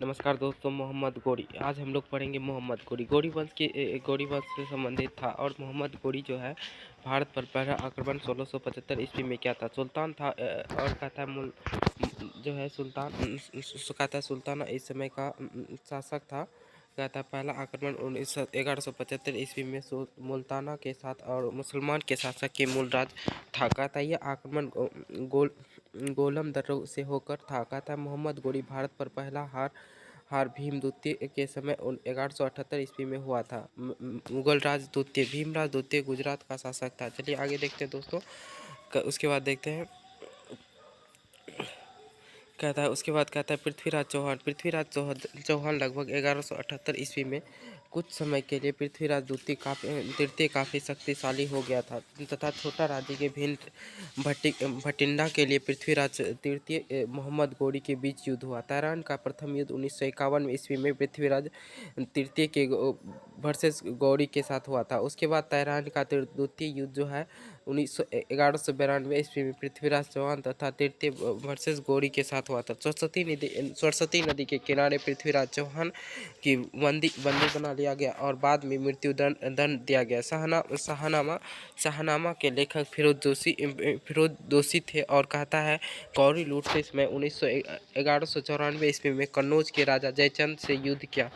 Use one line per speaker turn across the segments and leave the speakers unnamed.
नमस्कार दोस्तों, मोहम्मद गोरी। आज हम लोग पढ़ेंगे मोहम्मद गोरी। गौरी वंश से संबंधित था और मोहम्मद गोरी जो है भारत पर पहला आक्रमण 1675 ईस्वी में किया था। सुल्तान था और कहता है जो है सुल्तान इस समय का शासक था। कहता है पहला आक्रमण 1175 ईस्वी में मुल्ताना के साथ और मुसलमान के शासक के मूलराज था। कहता है यह आक्रमण गोलम दर्रों से होकर था। कहता है मोहम्मद गोरी भारत पर पहला हार भीम द्वितीय के समय 1178 ईस्वी में हुआ था। मुगल राज द्वितीय भीमराज द्वितीय गुजरात का शासक था। चलिए आगे देखते हैं दोस्तों। उसके बाद देखते हैं उसके बाद कहता है पृथ्वीराज चौहान लगभग 1178 ईस्वी में कुछ समय के लिए पृथ्वीराज तृतीय काफ़ी शक्तिशाली हो गया था तथा छोटा राज्य के भिंड भटिंडा के लिए पृथ्वीराज तृतीय मोहम्मद गोरी के बीच युद्ध हुआ। तैरान का प्रथम युद्ध 1951 ईस्वी में पृथ्वीराज तृतीय के वर्सेस गौरी के साथ हुआ था। उसके बाद तैरान का द्वितीय युद्ध जो है 1192 ईस्वी में पृथ्वीराज चौहान तथा तृतीय वर्सेस गौरी के साथ हुआ था। सरस्वती नदी के किनारे पृथ्वीराज चौहान की बंदी बना लिया गया और बाद में मृत्यु दंड दिया गया। शाहनामा के लेखक फिरोज जोशी थे और कहता है गौरी लूट से इसमें 1194 ईस्वी में कन्नौज के राजा जयचंद से युद्ध किया।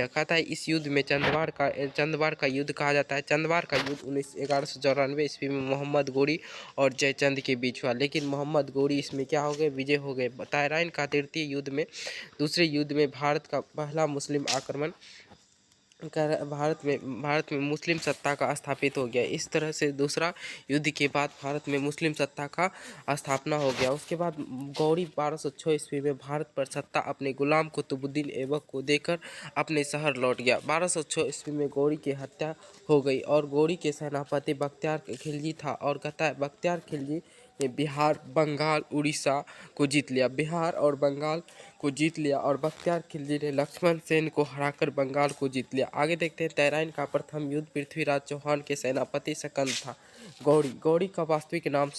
कहता है इस युद्ध में चंदवार का युद्ध कहा जाता है। चंदवार का युद्ध 1194 ईस्वी में मोहम्मद गोरी और जयचंद के बीच हुआ, लेकिन मोहम्मद गोरी इसमें क्या हो गए, विजय हो गए। तैराइन का दूसरे युद्ध में भारत का पहला मुस्लिम आक्रमण भारत में मुस्लिम सत्ता का स्थापित हो गया। इस तरह से दूसरा युद्ध के बाद भारत में मुस्लिम सत्ता का स्थापना हो गया। उसके बाद गौरी 1206 ईस्वी में भारत पर सत्ता अपने गुलाम कुतुबुद्दीन ऐबक को देकर अपने शहर लौट गया। 1206 ईस्वी में गौरी की हत्या हो गई और गौरी के सेनापति बख्तियार खिलजी था और कहता है बख्तियार खिलजी ने बिहार, बंगाल, उड़ीसा को जीत लिया। बिहार और बंगाल को जीत लिया और बख्तियार खिलजी ने लक्ष्मण सेन को हराकर बंगाल को जीत लिया। आगे देखते हैं तैराइन का प्रथम युद्ध पृथ्वीराज चौहान के सेनापति सकंद था। गौरी का वास्तविक नाम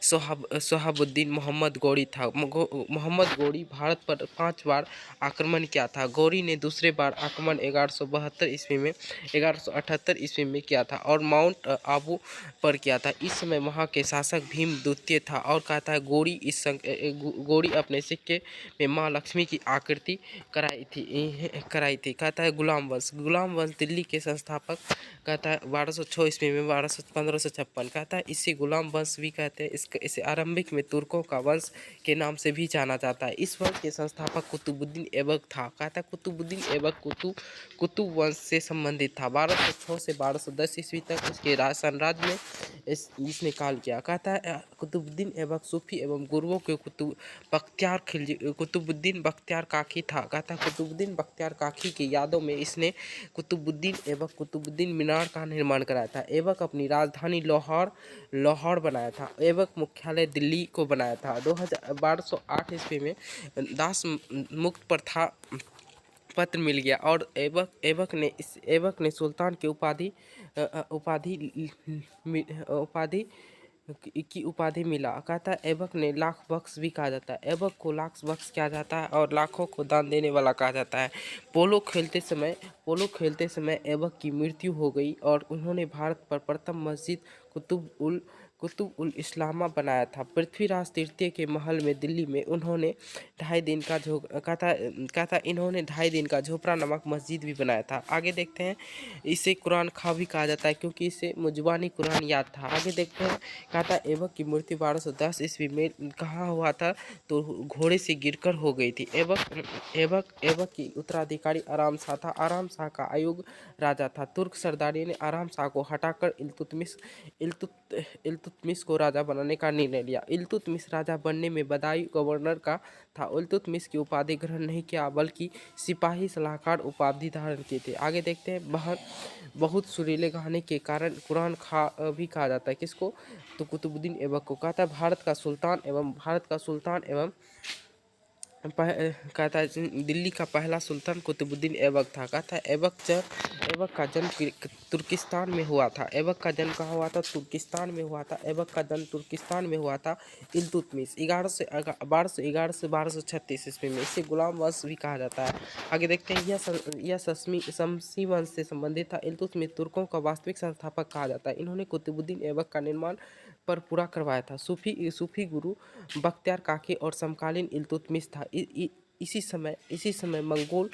सोहाबुद्दीन मोहम्मद गौरी था। मोहम्मद गौरी भारत पर 5 बार आक्रमण किया था। गौरी ने दूसरे बार आक्रमण 1178 ईस्वी में किया था और माउंट आबू पर किया था। इस समय वहाँ के शासक भीम द्वितीय था और कहता है गौरी अपने सिक्के में माँ लक्ष्मी की आकृति कराई थी। कहता है गुलाम वंश दिल्ली के संस्थापक। कहता है 1206 ईस्वी में 1556। कहता है इसे गुलाम वंश भी कहते हैं। इसे आरंभिक में तुर्कों का वंश के नाम से भी जाना जाता है। इस वंश के संस्थापक कुतुबुद्दीन ऐबक था। कहता है कुतुबुद्दीन ऐबक कुतुब वंश से संबंधित था। 1206 से 1210 ईस्वी तक इसके साम्राज्य में इसने काल किया। कहता है कुतुबुद्दीन ऐबक सूफी एवं गुरुओं के कुतुबुद्दीन बख्तियार काकी था। कहता है कुतुबुद्दीन बख्तियार काकी की यादों में इसने कुतुबुद्दीन मीनार का निर्माण कराया था। ऐबक अपनी राजधानी लाहौर बनाया था। ऐबक मुख्यालय दिल्ली को बनाया था। 1208 ईस्वी में दास मुक्त प्रथा पत्र मिल गया और ऐबक ने सुल्तान की उपाधि मिला। कहता है ऐबक ने लाख बख्श भी कहा जाता है। ऐबक को लाख बख्श कहा जाता है और लाखों को दान देने वाला कहा जाता है। पोलो खेलते समय ऐबक की मृत्यु हो गई और उन्होंने भारत पर प्रथम मस्जिद कुतुब उल इस्लामा बनाया था। पृथ्वीराज तृतीय के महल में दिल्ली में इन्होंने 2.5 दिन का झोपड़ा नामक मस्जिद भी बनाया था। आगे देखते हैं इसे कुरान खां भी कहा जाता है क्योंकि इसे मुजबानी कुरान याद था। आगे देखते हैं कहता है ऐबक की मृत्यु 1210 ईस्वी में कहाँ हुआ था, तो घोड़े से गिरकर हो गई थी। ऐबक की उत्तराधिकारी आराम शाह था। आराम शाह का अयोग्य राजा था। तुर्क सरदारी ने आराम शाह को हटाकर इल्तुतमिश को राजा बनाने का निर्णय लिया। इल्तुतमिश राजा बनने में बदायूं गवर्नर का था। इल्तुतमिश की उपाधि ग्रहण नहीं किया बल्कि सिपाही सलाहकार उपाधि धारण की थी। आगे देखते हैं बहुत सुरीले गाने के कारण कुरान खां भी कहा जाता है। किसको, तो कुतुबुद्दीन ऐबक को। कहता है भारत का सुल्तान एवं कहता है दिल्ली का पहला सुल्तान कुतुबुद्दीन ऐबक था। कहता है ऐबक का जन्म तुर्किस्तान में हुआ था। ऐबक का जन्म कहाँ हुआ था? तुर्किस्तान में हुआ था। ऐबक का जन्म तुर्किस्तान में हुआ था। इल्तुतमिश 1236 ईस्वी में। इसे गुलाम वंश भी कहा जाता है। आगे देखते हैं, यह शमसी वंश से संबंधित था। इल्तुतमिश तुर्कों का वास्तविक संस्थापक कहा जाता है। इन्होंने कुतुबुद्दीन ऐबक का निर्माण पर पूरा करवाया था। सूफी गुरु बख्तियार काकी और समकालीन इल्तुतमिश था। इसी समय मंगोल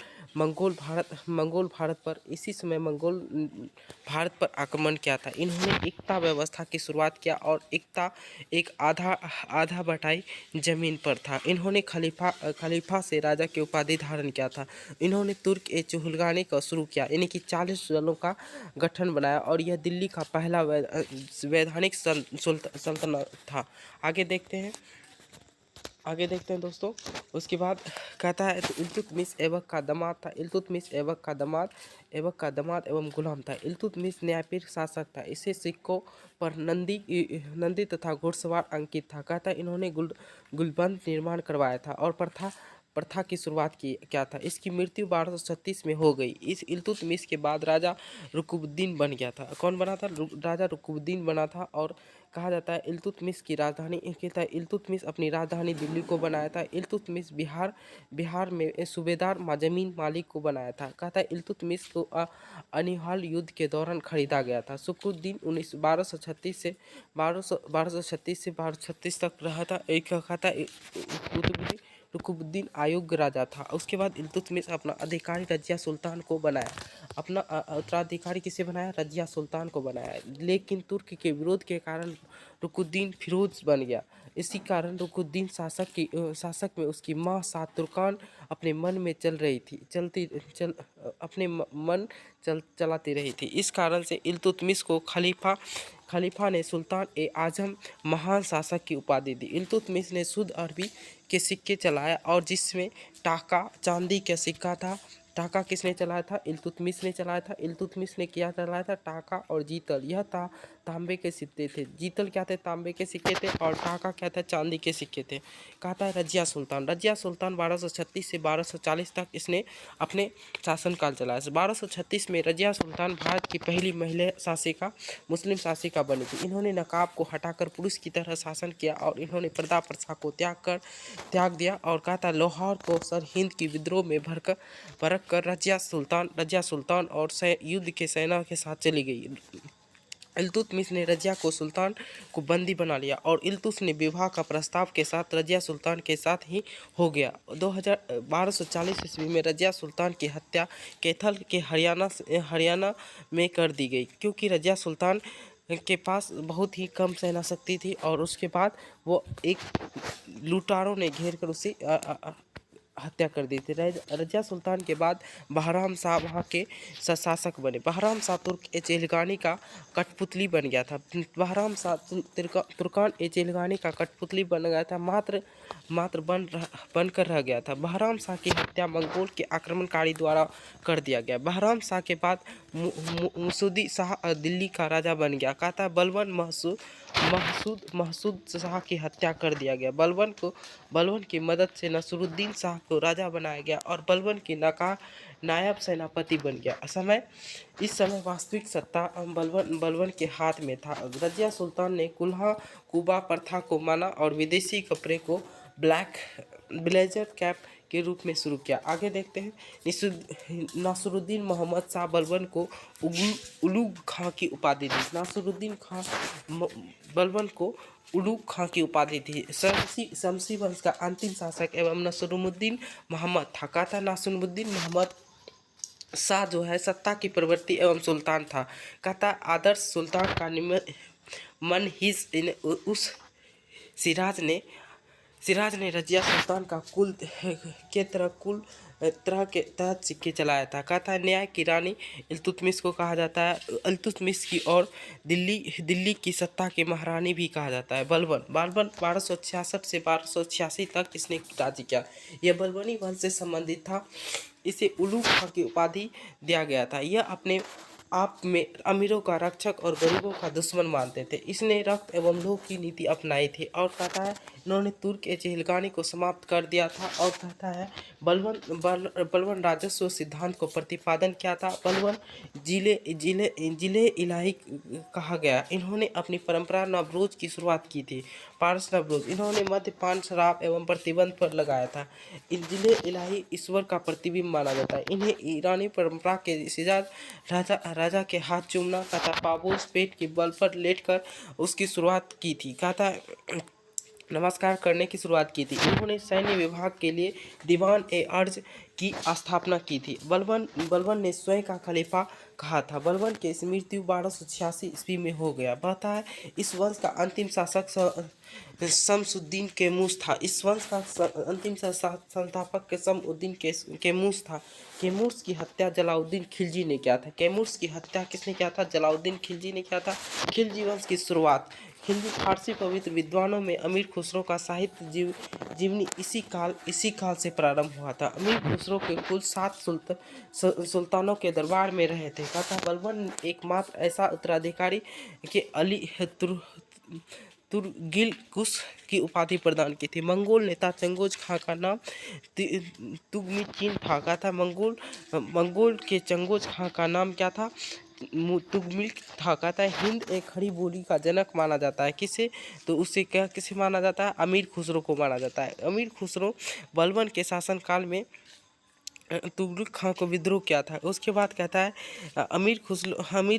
भारत पर आक्रमण किया था। इन्होंने एकता व्यवस्था की शुरुआत किया और एकता एक आधा बटाई जमीन पर था। इन्होंने खलीफा से राजा की उपाधि धारण किया था। इन्होंने तुर्क ए चुगलखानी का शुरू किया, यानी कि 40 दलों का गठन बनाया और यह दिल्ली का पहला वैधानिक सल्तनत था। आगे देखते हैं दोस्तों। उसके बाद कहता है तो इल्तुतमिश ऐबक का दामाद था। इल्तुतमिश ऐबक का दामाद एवं गुलाम था। इल्तुतमिश न्यायप्रिय शासक था। इसे सिक्कों पर नंदी तथा घुड़सवार अंकित था। कहता है इन्होंने गुलबंद निर्माण करवाया था और प्रथा की शुरुआत क्या था। इसकी मृत्यु 1236 में हो गई। इस इल्तुतमिश के बाद राजा रुकुबुद्दीन बन गया था। कौन बना था? राजा रुकुबुद्दीन बना था। और कहा जाता है इल्तुतमिश की राजधानी इल्तुतमिश अपनी राजधानी दिल्ली को बनाया था। इल्तुतमिश बिहार में सूबेदार जमीन मालिक को बनाया था। कहता है इल्तुतमिश को अनिहाल युद्ध के दौरान खरीदा गया था। शुक्रुद्दीन 1236 से 1236 तक रहा था। एक कहता है रुकुबुद्दीन अयोग्य राजा था। उसके बाद इल्तुतमिश अपना अधिकारी रजिया सुल्तान को बनाया। अपना उत्तराधिकारी किसे बनाया? रजिया सुल्तान को बनाया। लेकिन तुर्क के विरोध के कारण रुकुद्दीन फिरोज बन गया। इसी कारण रुकुद्दीन शासक में उसकी माँ सात तुर्कान अपने मन में चलाती रही थी। इस कारण से इल्तुतमिश को खलीफा ने सुल्तान ए आजम महान शासक की उपाधि दी। इल्तुतमिश ने शुद्ध अरबी के सिक्के चलाया और जिसमें टाका चांदी का सिक्का था। टाका किसने चलाया था? इल्तुतमिश ने चलाया था। इल्तुतमिश ने क्या चलाया था? टाका और जीतल। यह तांबे के सिक्के थे। जीतल क्या थे? तांबे के सिक्के थे। और टाका क्या था? चांदी के सिक्के थे। कहता है रजिया सुल्तान 1236 से 1240 तक इसने अपने शासनकाल चलाया। 1236 में रजिया सुल्तान भारत की पहली महिला शासिका मुस्लिम शासिका बनी थी। इन्होंने नकाब को हटाकर पुरुष की तरह शासन किया और इन्होंने पर्दा प्रथा को त्याग दिया। और कहा था लाहौर को सर हिंद की विद्रोह में भरक कर रजिया सुल्तान और युद्ध के सेना के साथ चली गई। इल्तुतमिश ने रजिया को सुल्तान को बंदी बना लिया और इल्तुतमिश ने विवाह का प्रस्ताव के साथ रजिया सुल्तान के साथ ही हो गया। 1240 ईस्वी में रजिया सुल्तान की हत्या कैथल के हरियाणा में कर दी गई, क्योंकि रजिया सुल्तान के पास बहुत ही कम सेना शक्ति थी और उसके बाद वो एक लुटारों ने घेर कर उसे हत्या कर दी थी। रजिया सुल्तान के बाद बहराम शाह वहाँ के शासक बने। बहराम शाह तुर्क ए चेलगानी का कठपुतली बन गया था। बहराम शाह तुर्कान ए चेलगानी का कठपुतली बन गया था। मात्र बनकर रह गया था। बहराम शाह की हत्या मंगोल के आक्रमणकारी द्वारा कर दिया गया। बहराम शाह के बाद मसूदी शाह दिल्ली का राजा बन गया। कहता है बलबन महसूद शाह की हत्या कर दिया गया। बलबन की मदद से नसरुद्दीन शाह को राजा बनाया गया और बलबन की नायब सेनापति बन गया। इस समय वास्तविक सत्ता बलबन के हाथ में था। रजिया सुल्तान ने कुल्हा कुबा प्रथा को माना और विदेशी कपड़े को ब्लेजर कैप के रूप में शुरू किया। आगे देखते हैं, नासरुद्दीन मोहम्मद शाह बलबन को उलूग खां की उपाधि दी। नासरुद्दीन खां बलबन को उलूग खां की उपाधि थी। शमसी वंश का अंतिम शासक एवं नसरुद्दीन मोहम्मद था। कहा था नासरुद्दीन मोहम्मद शाह जो है सत्ता की प्रवृत्ति एवं सुल्तान था। कहता आदर्श सुल्तान का मन हिज उस सिराज ने रजिया सुल्तान का कुल तरह के तहत सिक्के चलाया था। कहता है न्याय की रानी इल्तुतमिश को कहा जाता है। इल्तुतमिश की और दिल्ली की सत्ता की महारानी भी कहा जाता है। बलबन 1266 से 1286 तक इसने राज्य किया। यह बलबनी वंश से संबंधित था। इसे उलूग खां की उपाधि दिया गया था। यह अपने आप में अमीरों का रक्षक और गरीबों का दुश्मन मानते थे। इसने रक्त एवं लोभ की नीति अपनाई थी और कहता है इन्होंने तुर्क ए चहलगानी को समाप्त कर दिया था। और कहता है बलवन राजस्व सिद्धांत को प्रतिपादन किया था। बलवन जिले जिले जिले इलाही कहा गया। इन्होंने अपनी परंपरा नवरोज की शुरुआत की थी। पारस नवरोज, इन्होंने मद्यपान शराब एवं प्रतिबंध पर लगाया था। जिले इलाही ईश्वर का प्रतिबिंब माना जाता है। इन्हें ईरानी परंपरा के शिजाज राजा के हाथ चूमना तथा पाबोस पेट के बल पर लेटकर उसकी शुरुआत की थी। कहता नमस्कार करने की शुरुआत की थी। इन्होंने सैन्य विभाग के लिए दीवान ए अर्ज की स्थापना की थी। बलबन ने स्वयं का खलीफा कहा था। बलबन की मृत्यु 1286 ईस्वी में हो गया। कहता है इस वंश का अंतिम शासक शमसुद्दीन केमूस था। इस वंश का अंतिम संस्थापक शमसुद्दीन केमूस था। केमूस की हत्या जलाउद्दीन खिलजी ने किया था। केमूस की हत्या किसने किया था? जलाउद्दीन खिलजी ने किया था। खिलजी वंश की शुरुआत। खिलजी फारसी पवित्र विद्वानों में अमीर खुसरो का साहित्य जीवनी इसी काल से प्रारंभ हुआ था। अमीर खुसरो के कुल 7 सुल्तानों के दरबार में रहे थे। कहता बलबन एकमात्र ऐसा उत्तराधिकारी के अली तुर्गिलकुस की उपाधि प्रदान की थी। मंगोल नेता चंगेज खां का नाम तुगमिल था। कहा था मंगोल के चंगेज खां का नाम क्या था? तुगमिल था। कहता है हिंद एक खड़ी बोली का जनक माना जाता है। किसे? तो उसे किसे माना जाता है? अमीर खुसरो को माना जाता है। अमीर खुसरो बलबन के शासनकाल में तुगलक खां को विद्रोह किया था। उसके बाद कहता है अमीर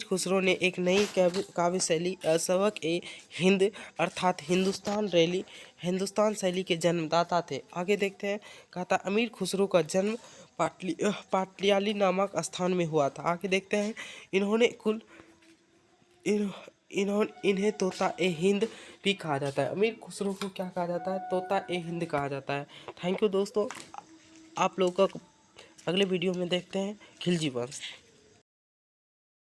खुसरो ने एक नई काव्य शैली सबक ए हिंद अर्थात हिंदुस्तान शैली के जन्मदाता थे। आगे देखते हैं। कहता अमीर खुसरो का जन्म पाटलियाली नामक स्थान में हुआ था। आगे देखते हैं। इन्हें तोता ए हिंद भी कहा जाता है। अमीर खुसरो को क्या कहा जाता है? तोता ए हिंद कहा जाता है। थैंक यू दोस्तों। आप लोगों का अगले वीडियो में देखते हैं खिलजी वंश।